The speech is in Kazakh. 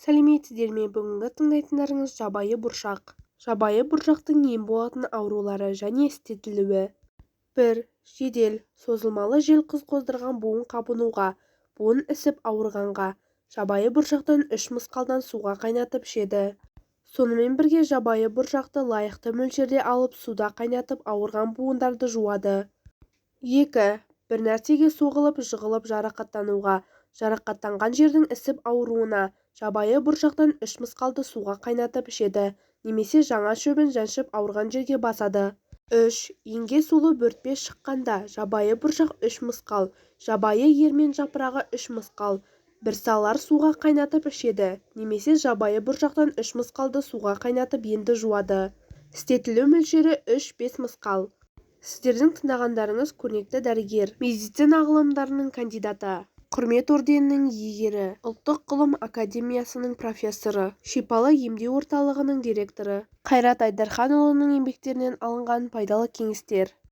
сәлеметсіздер ме? Бүгінгі тыңдайтындарыңыз жабайы бұршақ. Жабайы бұршақтың ем болатын аурулары және істетілуі. 1. Жедел, созылмалы жел қыз қоздырған буын қабынуға, буын ісіп ауырғанға. Жабайы бұршақтан 3 мысқалдан суға қайнатып ішеді. Сонымен бірге жабайы бұршақты лайықты мөлшерде алып суда қайнатып ауырған буындарды жуады. 2. Бір нәрсеге соғылып, жығылып жарақаттануға, жарақаттанған жердің ісіп ауруына. Жабайы бұршақтан 3 мысқалды суға қайнатып ішеді, немесе жаңа шөбін жаншып ауырған жерге басады. 3. Енге сулы бөртпе шыққанда, жабайы бұршақ 3 мысқал, жабайы ермен жапырағы 3 мысқал, бірсалар суға қайнатып ішеді, немесе жабайы бұршақтан 3 мысқалды суға қайнатып енді жуады. Істетілу мөлшері 3-5 мысқал. Сіздердің тыңдағандарыңыз көрнекті дәрігер, медицина ғылымдарының кандидаты, құрмет орденінің иегері, ұлттық ғылым академиясының профессоры, шипалы емдеу орталығының директоры. Қайрат Айдарханұлының еңбектерінен алынған пайдалы кеңестер.